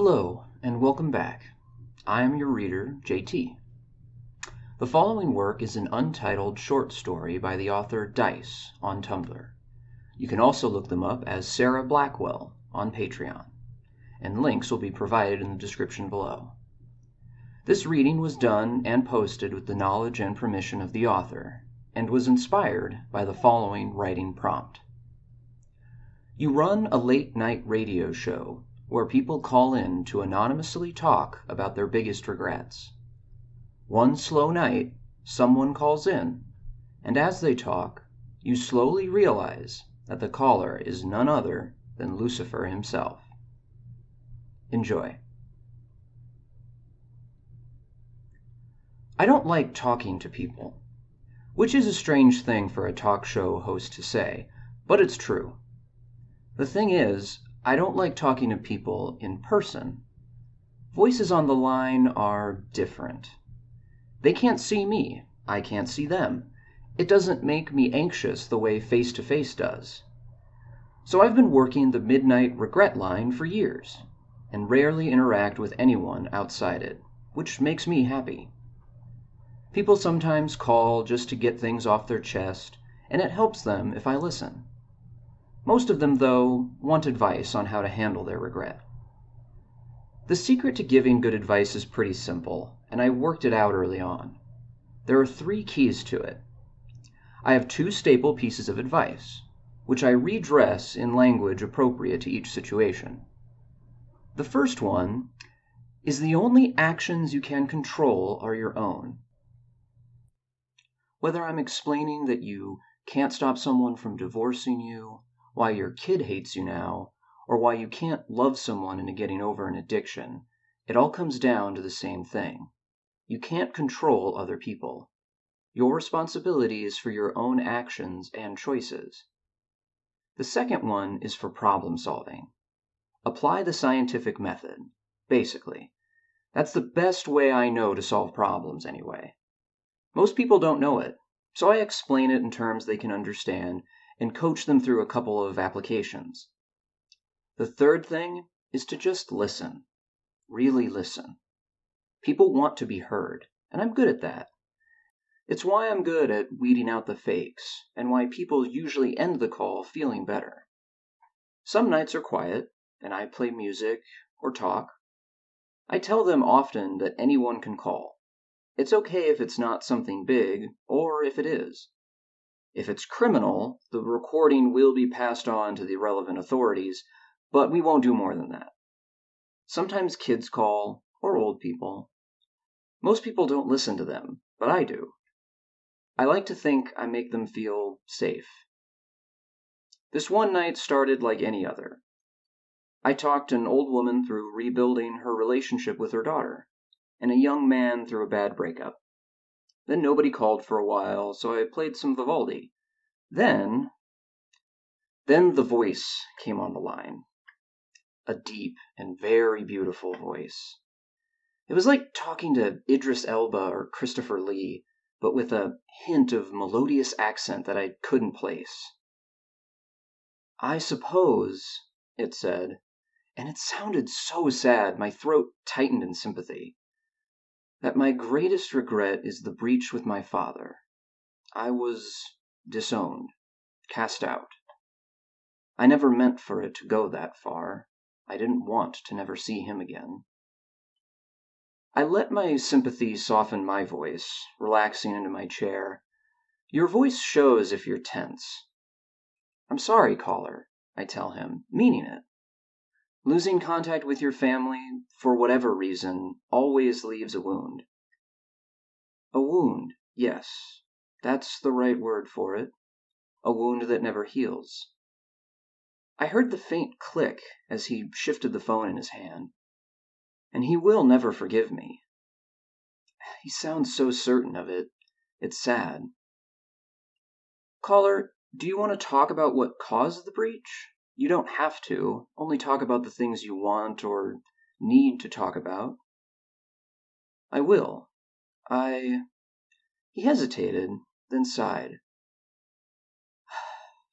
Hello, and welcome back. I am your reader, JT. The following work is an untitled short story by the author Dice on Tumblr. You can also look them up as Sarah Blackwell on Patreon, and links will be provided in the description below. This reading was done and posted with the knowledge and permission of the author, and was inspired by the following writing prompt. You run a late-night radio show where people call in to anonymously talk about their biggest regrets. One slow night, someone calls in, and as they talk, you slowly realize that the caller is none other than Lucifer himself. Enjoy. I don't like talking to people, which is a strange thing for a talk show host to say, but it's true. The thing is, I don't like talking to people in person. Voices on the line are different. They can't see me, I can't see them. It doesn't make me anxious the way face-to-face does. So I've been working the midnight regret line for years, and rarely interact with anyone outside it, which makes me happy. People sometimes call just to get things off their chest, and it helps them if I listen. Most of them, though, want advice on how to handle their regret. The secret to giving good advice is pretty simple, and I worked it out early on. There are 3 keys to it. I have 2 staple pieces of advice, which I redress in language appropriate to each situation. The first one is the only actions you can control are your own. Whether I'm explaining that you can't stop someone from divorcing you, why your kid hates you now, or why you can't love someone into getting over an addiction, it all comes down to the same thing. You can't control other people. Your responsibility is for your own actions and choices. The second one is for problem solving. Apply the scientific method, basically. That's the best way I know to solve problems anyway. Most people don't know it, so I explain it in terms they can understand and coach them through a couple of applications. The third thing is to just listen. Really listen. People want to be heard, and I'm good at that. It's why I'm good at weeding out the fakes, and why people usually end the call feeling better. Some nights are quiet, and I play music or talk. I tell them often that anyone can call. It's okay if it's not something big, or if it is. If it's criminal, the recording will be passed on to the relevant authorities, but we won't do more than that. Sometimes kids call, or old people. Most people don't listen to them, but I do. I like to think I make them feel safe. This one night started like any other. I talked an old woman through rebuilding her relationship with her daughter, and a young man through a bad breakup. Then nobody called for a while, so I played some Vivaldi. Then the voice came on the line. A deep and very beautiful voice. It was like talking to Idris Elba or Christopher Lee, but with a hint of melodious accent that I couldn't place. I suppose, it said, and it sounded so sad, my throat tightened in sympathy, that my greatest regret is the breach with my father. I was disowned, cast out. I never meant for it to go that far. I didn't want to never see him again. I let my sympathy soften my voice, relaxing into my chair. Your voice shows if you're tense. I'm sorry, caller, I tell him, meaning it. Losing contact with your family, for whatever reason, always leaves a wound. A wound, yes, that's the right word for it. A wound that never heals. I heard the faint click as he shifted the phone in his hand. And he will never forgive me. He sounds so certain of it. It's sad. Caller, do you want to talk about what caused the breach? You don't have to. Only talk about the things you want or need to talk about. I will. He hesitated, then sighed.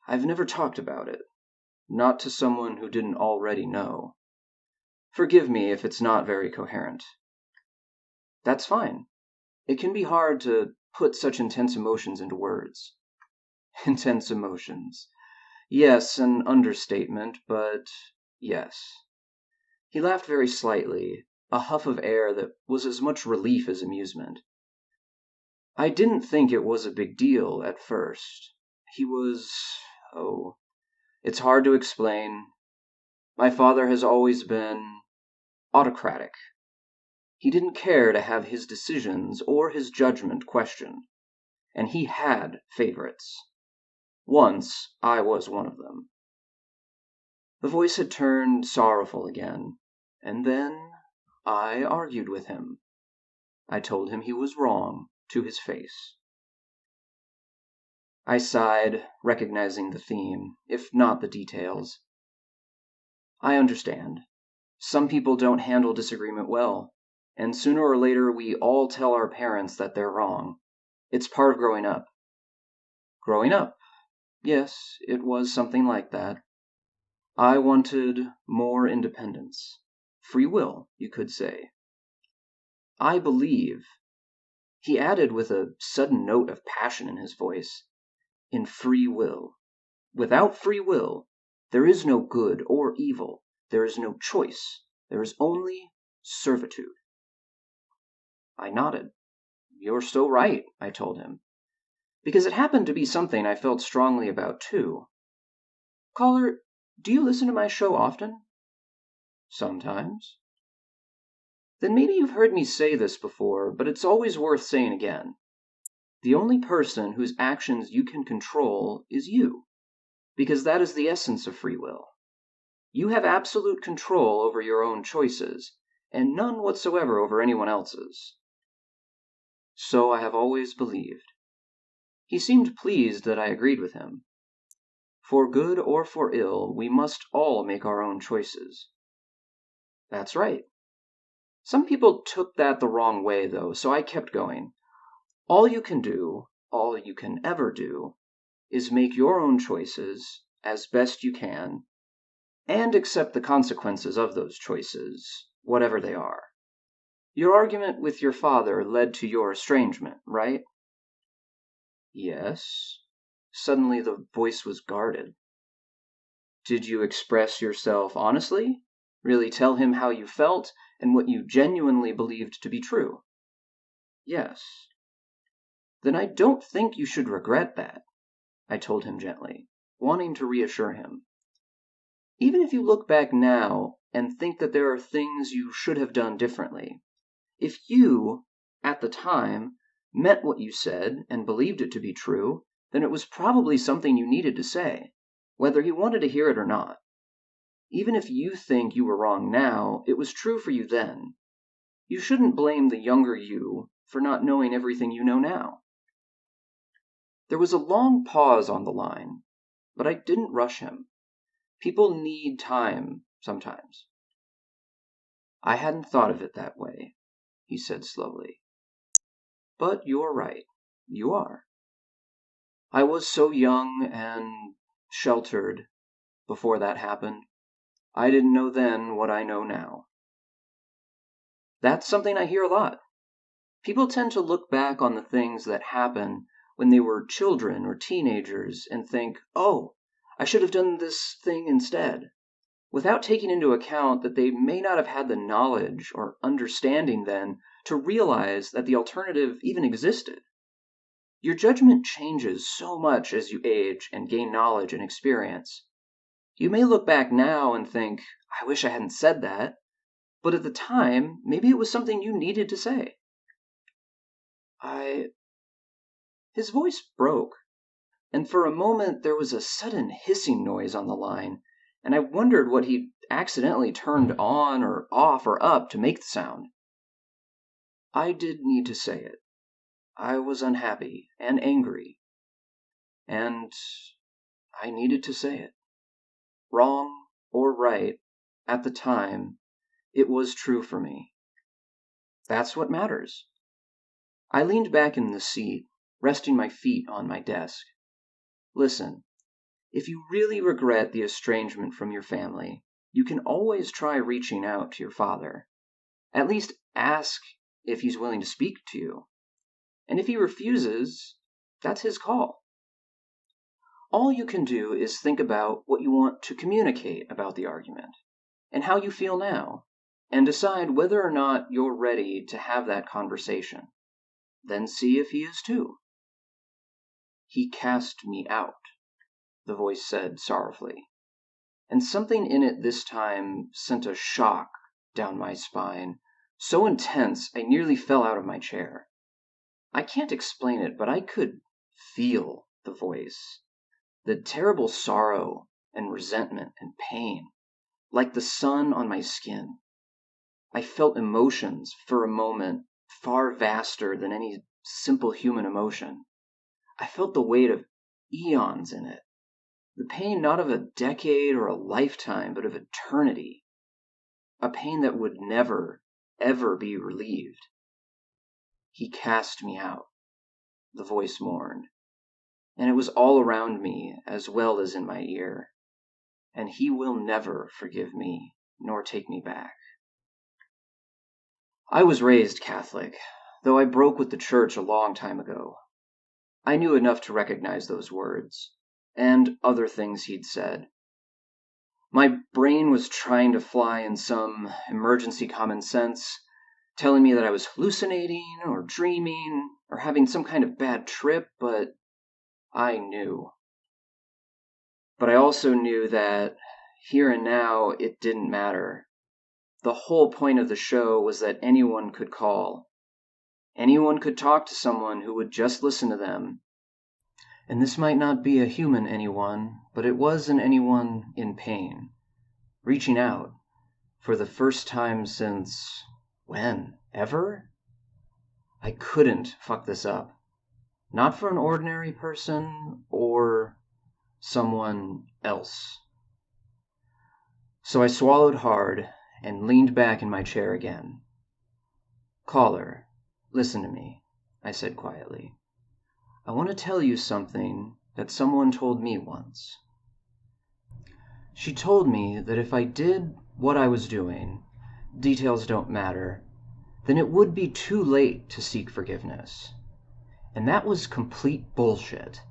I've never talked about it. Not to someone who didn't already know. Forgive me if it's not very coherent. That's fine. It can be hard to put such intense emotions into words. Intense emotions. Yes, an understatement, but yes. He laughed very slightly, a huff of air that was as much relief as amusement. I didn't think it was a big deal at first. He was... oh, it's hard to explain. My father has always been autocratic. He didn't care to have his decisions or his judgment questioned, and he had favorites. Once I was one of them. The voice had turned sorrowful again, and then I argued with him. I told him he was wrong to his face. I sighed, recognizing the theme, if not the details. I understand. Some people don't handle disagreement well, and sooner or later we all tell our parents that they're wrong. It's part of growing up. Growing up? Yes, it was something like that. I wanted more independence. Free will, you could say. I believe, he added with a sudden note of passion in his voice, in free will. Without free will, there is no good or evil. There is no choice. There is only servitude. I nodded. You're so right, I told him, because it happened to be something I felt strongly about too. Caller, do you listen to my show often? Sometimes. Then maybe you've heard me say this before, but it's always worth saying again. The only person whose actions you can control is you, because that is the essence of free will. You have absolute control over your own choices, and none whatsoever over anyone else's. So I have always believed. He seemed pleased that I agreed with him. For good or for ill, we must all make our own choices. That's right. Some people took that the wrong way, though, so I kept going. All you can do, all you can ever do, is make your own choices as best you can, and accept the consequences of those choices, whatever they are. Your argument with your father led to your estrangement, right? Yes. Suddenly the voice was guarded. Did you express yourself honestly? Really tell him how you felt and what you genuinely believed to be true? Yes. Then I don't think you should regret that, I told him gently, wanting to reassure him. Even if you look back now and think that there are things you should have done differently, if you, at the time, meant what you said and believed it to be true, then it was probably something you needed to say, whether he wanted to hear it or not. Even if you think you were wrong now, it was true for you then. You shouldn't blame the younger you for not knowing everything you know now. There was a long pause on the line, but I didn't rush him. People need time sometimes. I hadn't thought of it that way, he said slowly. But you're right. You are. I was so young and sheltered before that happened. I didn't know then what I know now. That's something I hear a lot. People tend to look back on the things that happen when they were children or teenagers and think, oh, I should have done this thing instead, without taking into account that they may not have had the knowledge or understanding then to realize that the alternative even existed. Your judgment changes so much as you age and gain knowledge and experience. You may look back now and think, I wish I hadn't said that, but at the time, maybe it was something you needed to say. His voice broke, and for a moment there was a sudden hissing noise on the line, and I wondered what he'd accidentally turned on or off or up to make the sound. I did need to say it. I was unhappy and angry, and I needed to say it. Wrong or right, at the time, it was true for me. That's what matters. I leaned back in the seat, resting my feet on my desk. Listen, if you really regret the estrangement from your family, you can always try reaching out to your father. At least ask if he's willing to speak to you. And if he refuses, that's his call. All you can do is think about what you want to communicate about the argument and how you feel now, and decide whether or not you're ready to have that conversation. Then see if he is too. He cast me out, the voice said sorrowfully, and something in it this time sent a shock down my spine, so intense I nearly fell out of my chair. I can't explain it, but I could feel the voice, the terrible sorrow and resentment and pain, like the sun on my skin. I felt emotions, for a moment, far vaster than any simple human emotion. I felt the weight of eons in it, the pain not of a decade or a lifetime, but of eternity, a pain that would never, ever be relieved. He cast me out, the voice mourned, and it was all around me as well as in my ear, and he will never forgive me nor take me back. I was raised Catholic, though I broke with the church a long time ago. I knew enough to recognize those words, and other things he'd said. My brain was trying to fly in some emergency common sense, telling me that I was hallucinating or dreaming or having some kind of bad trip, but I knew. But I also knew that here and now it didn't matter. The whole point of the show was that anyone could call. Anyone could talk to someone who would just listen to them. And this might not be a human anyone, but it was an anyone in pain, reaching out, for the first time since, when, ever? I couldn't fuck this up. Not for an ordinary person or someone else. So I swallowed hard and leaned back in my chair again. "Caller, listen to me," I said quietly. "I want to tell you something that someone told me once. She told me that if I did what I was doing, details don't matter, then it would be too late to seek forgiveness. And that was complete bullshit,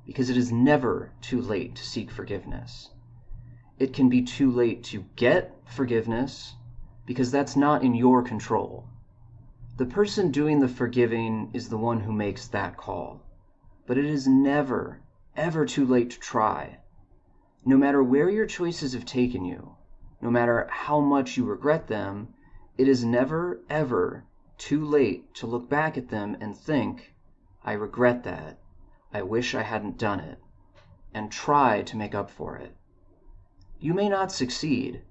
because it is never too late to seek forgiveness. It can be too late to get forgiveness, because that's not in your control. The person doing the forgiving is the one who makes that call. But it is never, ever too late to try. No matter where your choices have taken you, no matter how much you regret them, it is never, ever too late to look back at them and think, I regret that. I wish I hadn't done it, and try to make up for it. You may not succeed,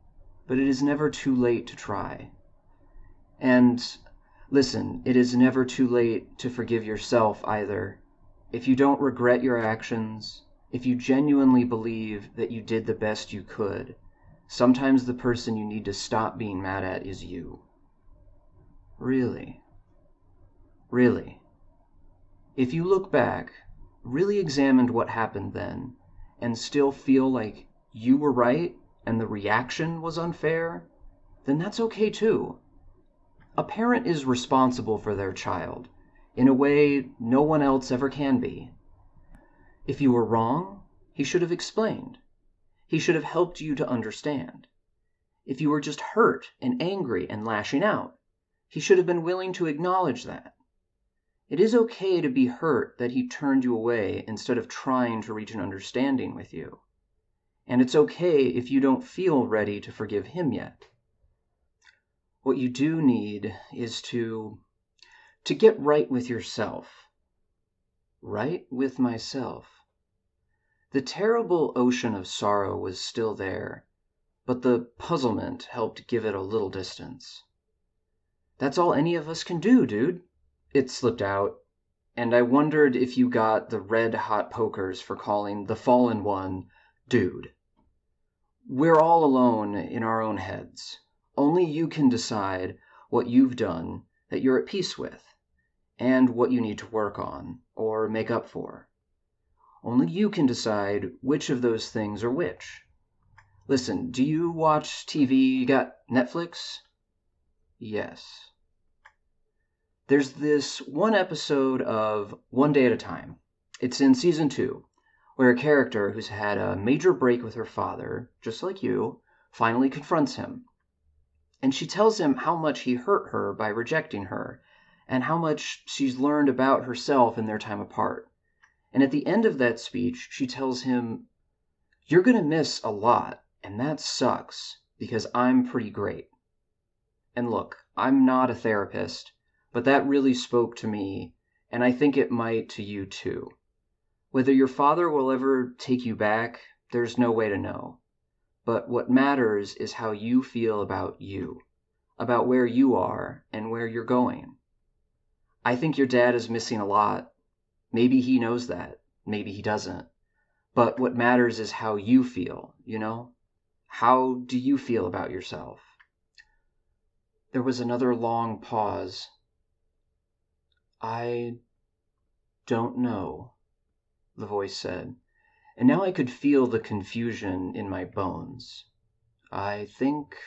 but it is never too late to try. And listen, it is never too late to forgive yourself either. If you don't regret your actions, if you genuinely believe that you did the best you could, sometimes the person you need to stop being mad at is you. Really. Really. If you look back, really examined what happened then, and still feel like you were right and the reaction was unfair, then that's okay too. A parent is responsible for their child in a way no one else ever can be. If you were wrong, he should have explained. He should have helped you to understand. If you were just hurt and angry and lashing out, he should have been willing to acknowledge that. It is okay to be hurt that he turned you away instead of trying to reach an understanding with you. And it's okay if you don't feel ready to forgive him yet. What you do need is to get right with yourself. Right with myself. The terrible ocean of sorrow was still there, but the puzzlement helped give it a little distance. That's all any of us can do, dude. It slipped out, and I wondered if you got the red-hot pokers for calling the fallen one dude. We're all alone in our own heads. Only you can decide what you've done that you're at peace with, and what you need to work on or make up for. Only you can decide which of those things are which. Listen, do you watch TV? You got Netflix? Yes. There's this one episode of One Day at a Time. It's in season 2, where a character who's had a major break with her father, just like you, finally confronts him. And she tells him how much he hurt her by rejecting her, and how much she's learned about herself in their time apart. And at the end of that speech, she tells him, "You're going to miss a lot, and that sucks, because I'm pretty great." And look, I'm not a therapist, but that really spoke to me, and I think it might to you too. Whether your father will ever take you back, there's no way to know. But what matters is how you feel about you, about where you are and where you're going. I think your dad is missing a lot. Maybe he knows that. Maybe he doesn't. But what matters is how you feel, you know? How do you feel about yourself? There was another long pause. "I don't know," the voice said, and now I could feel the confusion in my bones. "I think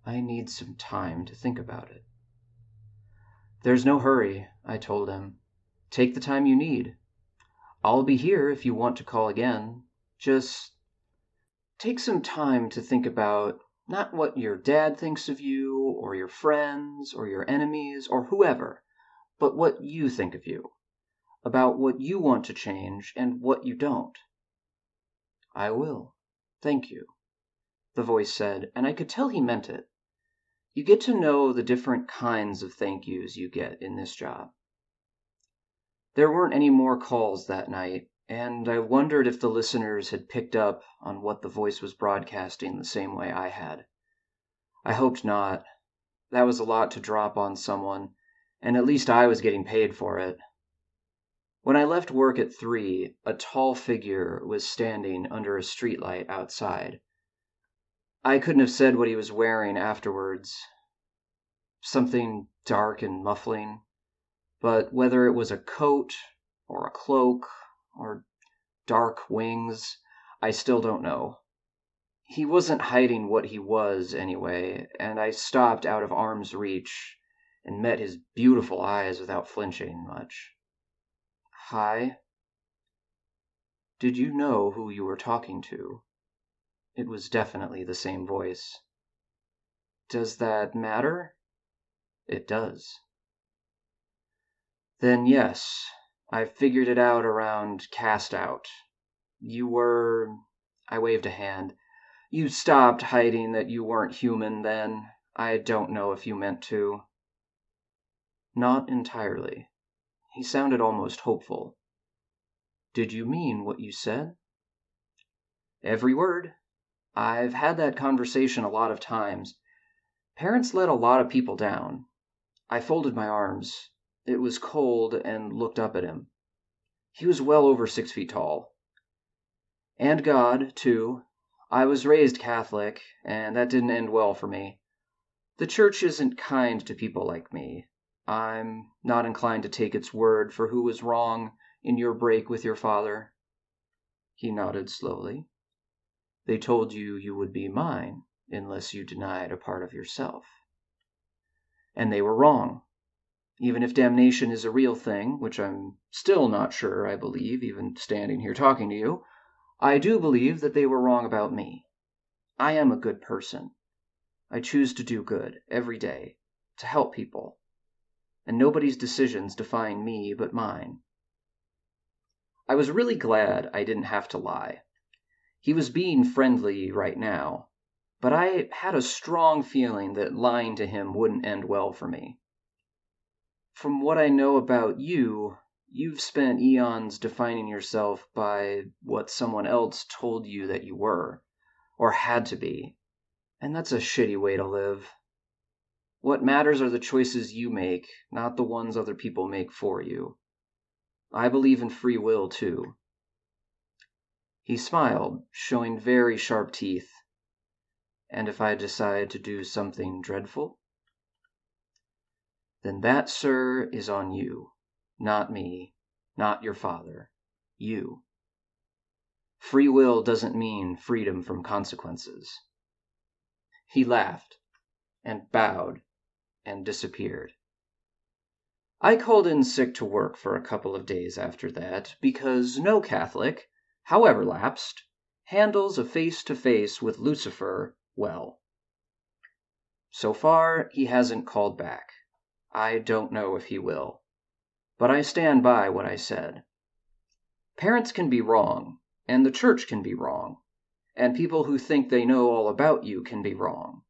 I need some time to think about it." "There's no hurry," I told him. "Take the time you need. I'll be here if you want to call again. Just take some time to think about not what your dad thinks of you, or your friends, or your enemies, or whoever, but what you think of you, about what you want to change and what you don't." "I will. Thank you," the voice said, and I could tell he meant it. You get to know the different kinds of thank yous you get in this job. There weren't any more calls that night, and I wondered if the listeners had picked up on what the voice was broadcasting the same way I had. I hoped not. That was a lot to drop on someone, and at least I was getting paid for it. When I left work at 3, a tall figure was standing under a streetlight outside. I couldn't have said what he was wearing afterwards. Something dark and muffling. But whether it was a coat, or a cloak, or dark wings, I still don't know. He wasn't hiding what he was, anyway, and I stopped out of arm's reach and met his beautiful eyes without flinching much. "Hi. Did you know who you were talking to?" It was definitely the same voice. "Does that matter?" "It does." "Then yes, I figured it out around Cast Out. You were—" I waved a hand. "You stopped hiding that you weren't human then. I don't know if you meant to." "Not entirely." He sounded almost hopeful. "Did you mean what you said?" "Every word. I've had that conversation a lot of times. Parents let a lot of people down." I folded my arms. It was cold, and looked up at him. He was well over 6 feet tall. "And God, too. I was raised Catholic, and that didn't end well for me. The church isn't kind to people like me. I'm not inclined to take its word for who was wrong in your break with your father." He nodded slowly. "They told you you would be mine unless you denied a part of yourself." And they were wrong. Even if damnation is a real thing, which I'm still not sure I believe, even standing here talking to you, I do believe that they were wrong about me. I am a good person. I choose to do good every day, to help people. And nobody's decisions define me but mine. I was really glad I didn't have to lie. He was being friendly right now, but I had a strong feeling that lying to him wouldn't end well for me. "From what I know about you, you've spent eons defining yourself by what someone else told you that you were, or had to be, and that's a shitty way to live. What matters are the choices you make, not the ones other people make for you. I believe in free will, too." He smiled, showing very sharp teeth. "And if I decide to do something dreadful?" "Then that, sir, is on you. Not me. Not your father. You." Free will doesn't mean freedom from consequences." He laughed, and bowed, and disappeared. I called in sick to work for a couple of days after that, because no Catholic, however lapsed, handles a face-to-face with Lucifer well. So far, he hasn't called back. I don't know if he will. But I stand by what I said. Parents can be wrong, and the church can be wrong, and people who think they know all about you can be wrong.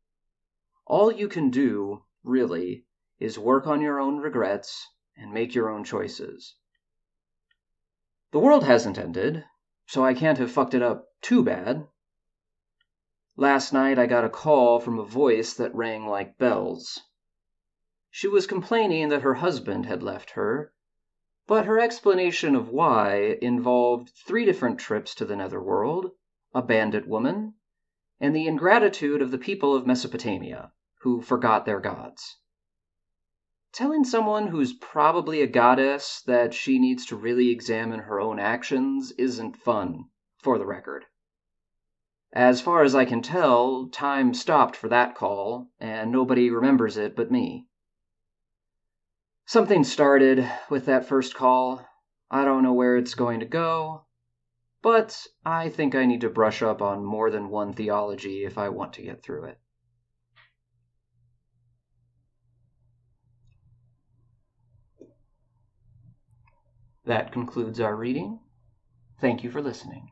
All you can do, really, is work on your own regrets and make your own choices. The world hasn't ended, so I can't have fucked it up too bad. Last night I got a call from a voice that rang like bells. She was complaining that her husband had left her, but her explanation of why involved 3 different trips to the netherworld, a bandit woman, and the ingratitude of the people of Mesopotamia, who forgot their gods. Telling someone who's probably a goddess that she needs to really examine her own actions isn't fun, for the record. As far as I can tell, time stopped for that call, and nobody remembers it but me. Something started with that first call. I don't know where it's going to go, but I think I need to brush up on more than one theology if I want to get through it. That concludes our reading. Thank you for listening.